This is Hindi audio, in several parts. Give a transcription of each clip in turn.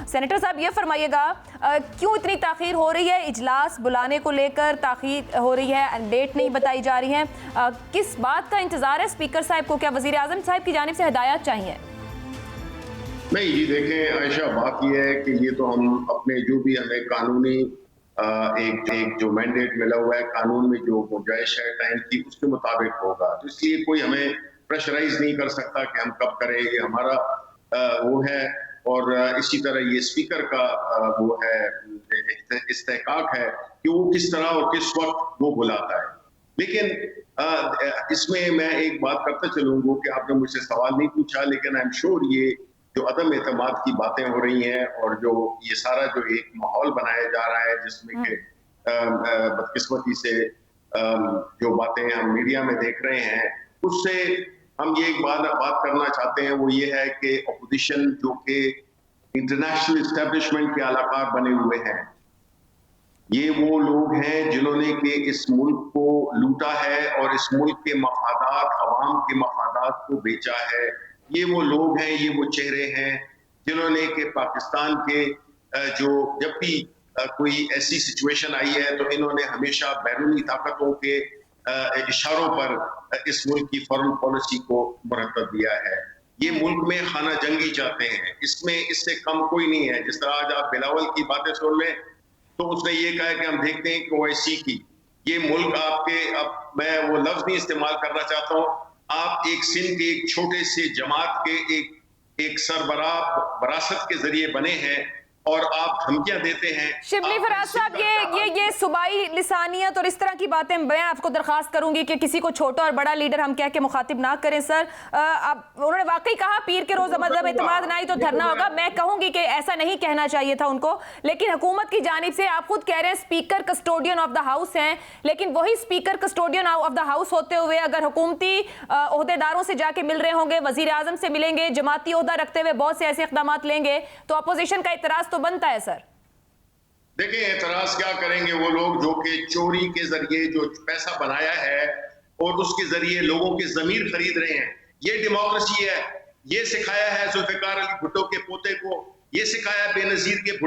सेनेटर साहब ये फरमाइएगा, क्यों इतनी ताखीर हो रही है? इजलास बुलाने को लेकर ताखीर हो रही है, डेट नहीं बताई जा रही है, किस बात का इंतजार है स्पीकर साहब को? क्या वजीर आजम साहब की जानिब से हिदायत चाहिए? नहीं जी, देखें आयशा, बात यह है कि ये तो हम अपने जो भी हमें कानूनी एक जो मैंडेट मिला हुआ है, कानून में जो गुंजाइश है टाइम की, उसके मुताबिक होगा। तो इसलिए कोई हमें प्रेशराइज नहीं कर सकता कि हम कब करें, ये हमारा वो है। और इसी तरह ये स्पीकर का वो है, इस्तेहकाक है कि वो किस तरह और किस वक्त वो बुलाता है। लेकिन इसमें मैं एक बात करता चलूंगा कि आपने मुझसे सवाल नहीं पूछा, लेकिन आई एम श्योर ये जो अदम एतमाद की बातें हो रही हैं और जो ये सारा जो एक माहौल बनाया जा रहा है जिसमें कि बदकिस्मती से जो बातें हम मीडिया में देख रहे हैं, उससे हम ये एक बात करना चाहते हैं, वो ये है कि अपोजिशन जो कि इंटरनेशनल एस्टेब्लिशमेंट के अलाकार बने हुए हैं, ये वो लोग हैं जिन्होंने कि इस मुल्क को लूटा है और इस मुल्क के मफादात, अवाम के मफादात को बेचा है। ये वो लोग हैं, ये वो चेहरे हैं जिन्होंने कि पाकिस्तान के जो जब भी कोई ऐसी सिचुएशन आई है तो इन्होंने हमेशा बैरूनी ताकतों के इशारों पर इस मुल्क की फॉरेन पॉलिसी को मुरतब दिया है। ये मुल्क में खाना जंगी चाहते हैं, इसमें इससे कम कोई नहीं है। जिस तरह आज आप बिलावल की बातें सुन लें तो उसने ये कहा कि हम देखते हैं कि ओवैसी की ये मुल्क आपके, अब मैं वो लफ्ज नहीं इस्तेमाल करना चाहता हूँ, आप एक सिंध के एक छोटे से जमात के एक सरबराह वरासत के जरिए बने हैं और आप धमकियां देते हैं। शिबली फराज साहब, ये सुबाई लिसानियत और इस तरह की बातें, मैं आपको दरखास्त करूंगी कि किसी को छोटा और बड़ा लीडर हम कह के मुखातिब ना करें सर। उन्होंने वाकई कहा पीर के रोज मतलब एतमाद नहीं तो धरना होगा। मैं कहूंगी कि ऐसा नहीं कहना चाहिए था उनको, लेकिन हुकूमत की जानिब से आप खुद कह रहे हैं speaker custodian of the house हैं, लेकिन वही speaker custodian of the house होते हुए अगर हुकूमती ओहदेदारों से जाके मिल रहे होंगे, वजीर आजम से मिलेंगे, जमाती ओहदा रखते हुए बहुत से ऐसे इकदाम लेंगे, तो अपोजिशन का इतराज तो बनता है सर। देखिए, एतराज क्या करेंगे वो लोग जो कि चोरी के जरिए जो पैसा बनाया है और उसके जरिए लोगों के जमीर खरीद रहे हैं। ये डेमोक्रेसी है। ये सिखाया है जुल्फिकार अली भुट्टो के पोते को, ये सिखाया बेनजीर के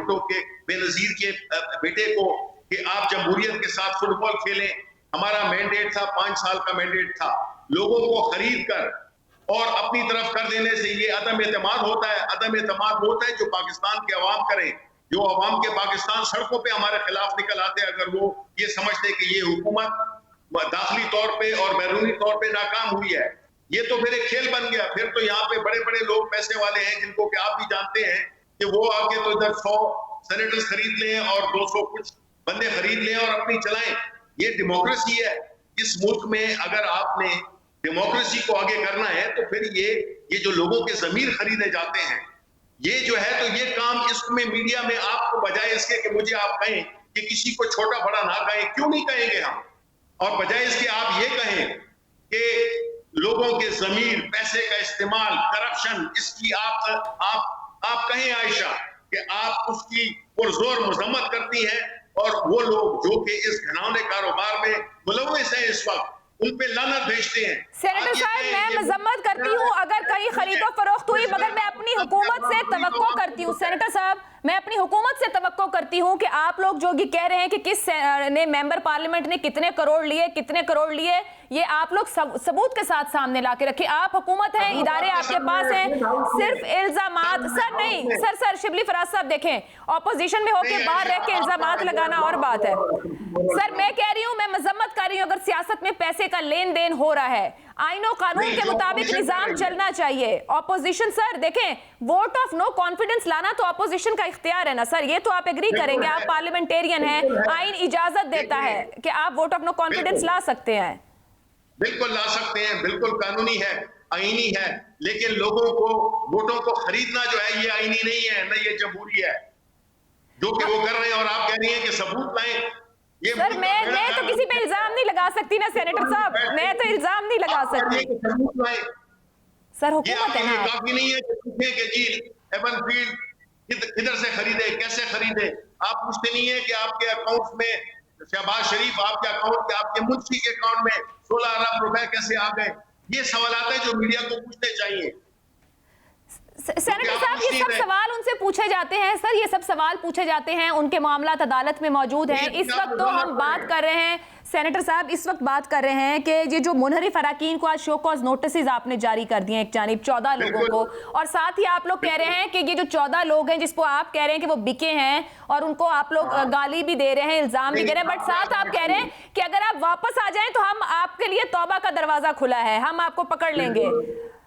बेनजीर के बेटे को कि आप जमहूरियत के साथ फुटबॉल खेलें। हमारा मैंडेट था, 5 साल का मैंडेट था, लोगों को खरीद कर और अपनी तरफ कर देने से ये अदम एतमाद होता है। अदम एतमाद होता है जो पाकिस्तान के अवाम करें, जो अवाम के पाकिस्तान सड़कों पे हमारे खिलाफ निकल आते हैं अगर वो ये समझते कि ये हुकूमत दाखिली तौर पे और बैरूनी तौर पे नाकाम हुई है। ये तो फिर एक खेल बन गया। फिर तो यहाँ पे बड़े बड़े लोग पैसे वाले हैं जिनको कि आप भी जानते हैं कि वो आके तो इधर 100 सेनेटर्स खरीद लें और 200 कुछ बंदे खरीद लें और अपनी चलाएं। ये डेमोक्रेसी है। इस मुल्क में अगर आपने डेमोक्रेसी को आगे करना है तो फिर ये जो लोगों के जमीर खरीदे जाते हैं, ये जो है तो ये काम इसमें मीडिया में आपको बजाय इसके कि मुझे आप कहें कि किसी को छोटा बड़ा ना कहें, क्यों नहीं कहेंगे हम, और बजाय इसके आप ये कहें कि लोगों के जमीर, पैसे का इस्तेमाल, करप्शन, इसकी आप कहें आयशा कि आप उसकी पुरजोर मजम्मत करती हैं और वो लोग जो कि इस घिनौने कारोबार में मुलव्विस हैं इस वक्त उन पे लानत भेजते हैं। सेनेटर साहब, मैं मजम्मत करती हूँ अगर कहीं खरीदो फरोख्त हुई, मगर मैं अपनी हुकूमत से तवक्को करती हूँ सेनेटर साहब, मैं अपनी हुकूमत से तवक्को करती हूँ कि आप लोग जो ये कह रहे हैं कि किस ने मेंबर पार्लियामेंट ने कितने करोड़ लिए, ये आप लोग सबूत के साथ सामने ला के रखिए। आप हुकूमत हैं, इदारे आपके पास हैं, सिर्फ इल्जामात सर नहीं सर शिबली फराज साहब देखें, ऑपोजिशन में होकर बाहर रह के इल्जामात लगाना और बात है सर। मैं कह रही हूँ, मैं मजम्मत कर रही हूँ अगर सियासत में पैसे का लेन देन हो रहा है, आईनो कानून के मुताबिक निजाम चलना चाहिए। ऑपोजिशन सर देखें, वोट ऑफ नो कॉन्फिडेंस लाना तो ऑपोजिशन का इख्तियार है ना सर, ये तो आप एग्री करेंगे, आप पार्लियामेंटेरियन हैं, आइन इजाजत देता है कि आप वोट ऑफ नो कॉन्फिडेंस ला सकते हैं। बिल्कुल ला सकते हैं, बिल्कुल कानूनी है, आईनी है, लेकिन लोगों को वोटों को खरीदना जो है ये आईनी नहीं है, न ये जमहूरी है जो कि वो कर रहे हैं। और आप कह रही हैं कि सबूत लाएं। सर मैं तो किसी पे इल्जाम नहीं लगा सकती ना सेनेटर साहब, मैं तो इल्जाम नहीं लगा सकती सर, हुकूमत है ना। काफी नहीं है कि जी एवन फील्ड किधर से खरीदे, कैसे खरीदे। आप पूछते नहीं है कि आपके अकाउंट में शहबाज शरीफ, आपके अकाउंट के आपके मुंशी के अकाउंट में 16 अरब रुपए कैसे आ गए। ये सवाल है जो मीडिया को पूछने चाहिए। सेनेटर साहब, ये सब सवाल उनसे पूछे जाते हैं सर, ये सब सवाल पूछे जाते हैं, उनके मामलात अदालत में मौजूद हैं। इस वक्त तो हम बात कर रहे हैं सेनेटर साहब, इस वक्त बात कर रहे हैं कि ये जो मुनहरिफ अराकीन को आज शो कॉज नोटिस आपने जारी कर दिए एक जानिब 14 लोगों को, और साथ ही आप लोग कह रहे हैं कि ये जो 14 लोग हैं जिसको आप कह रहे हैं कि वो बिके हैं और उनको आप लोग गाली भी दे रहे हैं, इल्जाम भी दे रहे हैं, बट साथ आप कह रहे हैं कि अगर आप वापस आ जाएं तो हम आपके लिए तौबा का दरवाजा खुला है, हम आपको पकड़ लेंगे।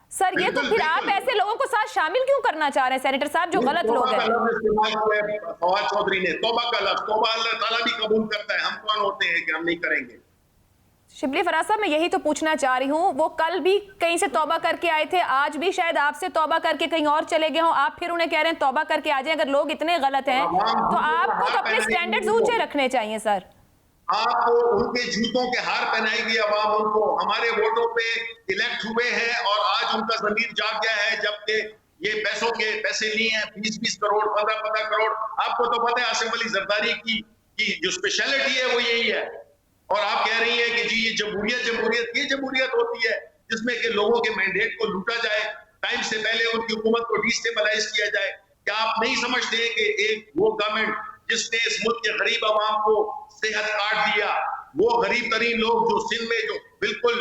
सर, ये तो फिर आप ऐसे लोगों को साथ शामिल क्यों करना चाह रहे हैं सेनेटर साहब जो गलत लोग हैं? फवाद चौधरी ने तौबा का लफ्ज़, तौबा अल्लाह ताला भी कबूल करता है, हम कौन होते हैं कि हम नहीं करेंगे? शिबली फराज साहब, मैं यही तो पूछना चाह रही हूँ, वो कल भी कहीं से तौबा करके आए थे, आज भी शायद आपसे तौबा करके कहीं और चले गए हों, आप फिर उन्हें कह रहे हैं तौबा करके आ जाएं। अगर लोग इतने गलत हैं तो आपको तो अपने स्टैंडर्ड्स ऊंचे रखने चाहिए सर। आपको उनके जूतों के हार पहनाएगी आवाम उनको, हमारे वोटों पे इलेक्ट हुए हैं और आज उनका ज़मीर जाग गया है, जबकि ये पैसे लिए हैं 20-20 करोड़ 15-15 करोड़। आपको तो पता है आसिफ अली जरदारी की जो स्पेशलिटी है वो यही है, और आप कह रही हैं कि जी ये जमहूरियत, ये जमहूरियत होती है जिसमें कि लोगों के मैंडेट को लूटा जाए, टाइम से पहले उनकी हुकूमत को डिस्टेबलाइज किया जाए। क्या आप नहीं समझते कि एक वो गवर्नमेंट जिसने इस मुल्क के गरीब आवाम को सेहत कार्ड दिया, वो गरीब तरीन लोग जो सिंध में जो बिल्कुल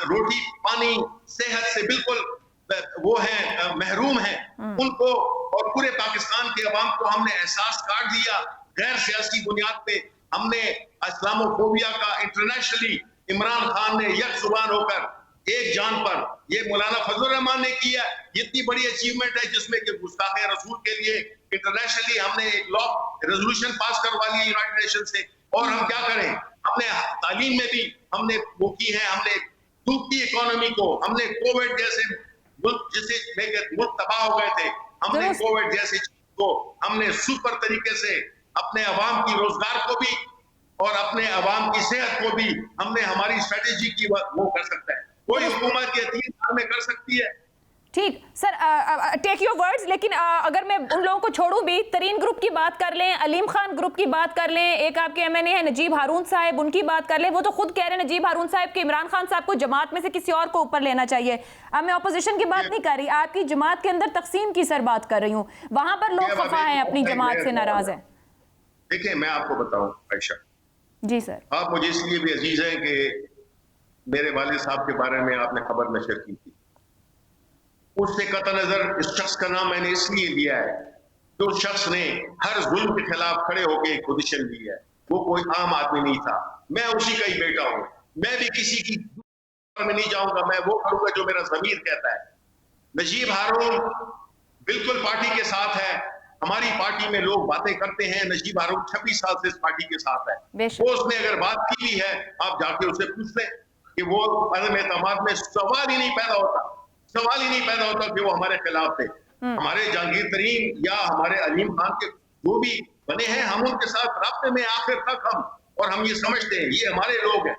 रोटी पानी सेहत से बिल्कुल वो है महरूम है, उनको और पूरे पाकिस्तान के अवाम को हमने एहसास कार्ड दिया, गैर सियासी बुनियाद पे हमने इस्लामोफोबिया का इंटरनेशनली इमरान खान ने यक जुबान होकर एक जान पर, ये मौलाना फजलुर रहमान ने किया, ये इतनी बड़ी अचीवमेंट है जिसमें कि गुस्ताखे रसूल के लिए इंटरनेशनली हमने एक लॉ रेजोल्यूशन पास करवा लिया यूनाइटेड नेशन से। और हम क्या करें, हमने तालीम में भी हमने वो की है, हमने डूबती इकोनॉमी को, हमने कोविड जैसे मुल्क जिसे मुल्क तबाह हो गए थे, हमने कोविड जैसी चीज को हमने सुपर तरीके से अपने अवाम की रोजगार को भी और अपने अवाम की सेहत को भी हमने हमारी स्ट्रेटेजी की वो कर सकता है, कोई हुकूमत के 3 साल में कर सकती है। ठीक सर, टेक योर वर्ड्स, लेकिन अगर मैं उन लोगों को छोड़ूं भी, तरीन ग्रुप की बात कर लें, अलीम खान ग्रुप की बात कर लें, एक आपके एमएनए है नजीब हारून साहब, उनकी बात कर लें, वो तो खुद कह रहे हैं नजीब हारून साहब कि इमरान खान साहब को जमात में से किसी और को ऊपर लेना चाहिए। अब मैं अपोजिशन की बात नहीं कर रही, आपकी जमात के अंदर तकसीम की सर बात कर रही हूँ, वहां पर लोग खफा हैं, अपनी जमात से नाराज हैं। देखिए मैं आपको बताऊं आयशा जी सर, आप मुझे इसलिए भी अजीज हैं कि मेरे वालिद साहब के बारे में आपने खबर नशर की थी, उससे कतई नजर इस शख्स का नाम मैंने इसलिए लिया है जो शख्स ने हर जुल्म के खिलाफ खड़े होकर एक पोजीशन ली है, वो कोई आम आदमी नहीं था, मैं उसी का ही बेटा हूं, मैं भी किसी की में नहीं जाऊंगा, मैं वो करूंगा जो मेरा ज़मीर कहता है। नजीब हारून बिल्कुल पार्टी के साथ है, हमारी पार्टी में लोग बातें करते हैं, नजीब हारून 26 साल से इस पार्टी के साथ है, वो उसने अगर बात की भी है आप जाके उससे पूछ लें कि वो अदम एतमाद में सवाल ही नहीं पैदा होता कि वो हमारे खिलाफ थे। हमारे जहांगीर तरीन या हमारे अलीम खान के जो भी बने हैं, हम उनके साथ राब्ते में आखिर तक हम, और हम ये समझते हैं ये हमारे लोग हैं,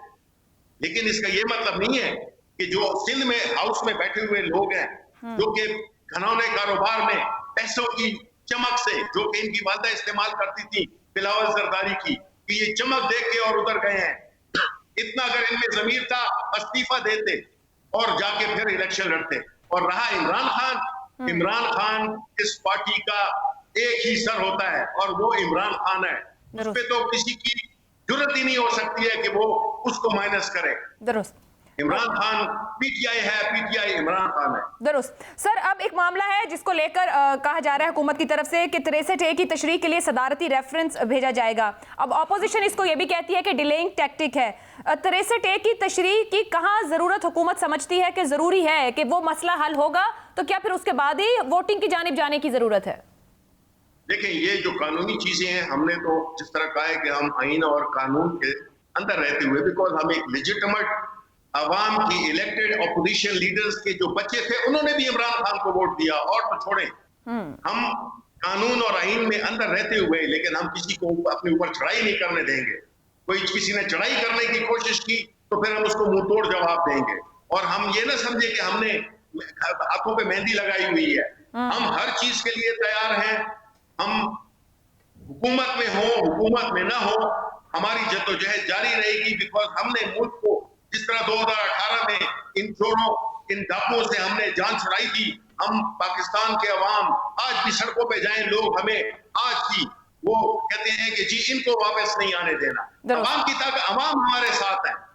लेकिन इसका ये मतलब नहीं है कि जो सिंध में हाउस में बैठे हुए लोग हैं जो कि घनौने कारोबार में पैसों की चमक से, जो कि इनकी वालदा इस्तेमाल करती थी बिलावल जरदारी की, कि ये चमक देख के और उधर गए हैं, इतना अगर इनमें जमीर था इस्तीफा देते और जाके फिर इलेक्शन लड़ते। और रहा इमरान खान इस पार्टी का एक ही सर होता है और वो इमरान खान है, उस पे तो किसी की जुर्रत ही नहीं हो सकती है कि वो उसको माइनस करे। दुरुस्त, इमरान खान पीटीआई है, पीटीआई इमरान खान है। दुरुस्त। सर, अब एक मामला है जिसको लेकर कहा जा रहा है हुकूमत की तरफ से कि 63A की तशरीह के लिए सदारती रेफरेंस भेजा जाएगा। अब ऑपोजिशन इसको ये भी कहती है कि डिलेइंग टैक्टिक है। 63A की तशरीह की कहाँ ज़रूरत हुकूमत समझती है कि ज़रूरी है कि वो मसला हल होगा, तो क्या फिर उसके बाद ही वोटिंग की जानिब जाने की ज़रूरत है? देखें, ये जो कानूनी चीज़ें हैं, हमने तो जिस तरह कहा है कि हम आईन और कानून के अंदर रहते हुए, बिकॉज हम एक लेजिटिमेट अवाम की इलेक्टेड अपोजिशन लीडर्स के जो बच्चे थे उन्होंने भी इमरान खान को वोट दिया, और तो छोड़ें, हम कानून और आईन में अंदर रहते हुए, लेकिन हम किसी को अपने ऊपर चढ़ाई नहीं करने देंगे। कोई किसी ने चढ़ाई करने की कोशिश की तो फिर हम उसको मुंह तोड़ जवाब देंगे, और हम ये ना समझे कि हमने हाथों पे मेहंदी लगाई हुई है। हम हर चीज के लिए तैयार हैं, हम हुकूमत में हो हुकूमत में ना हो, हमारी जद्दोजहद जारी रहेगी, बिकॉज हमने मुल्क को जिस तरह 2018 में इन चोरों, इन डाकुओं से हमने जान छुड़ाई थी, हम पाकिस्तान के अवाम आज भी सड़कों पे जाएं, लोग हमें आज भी वो कहते हैं कि जी इनको वापस नहीं आने देना। दुरुस्त। अवाम की ताकत, अवाम हमारे साथ है।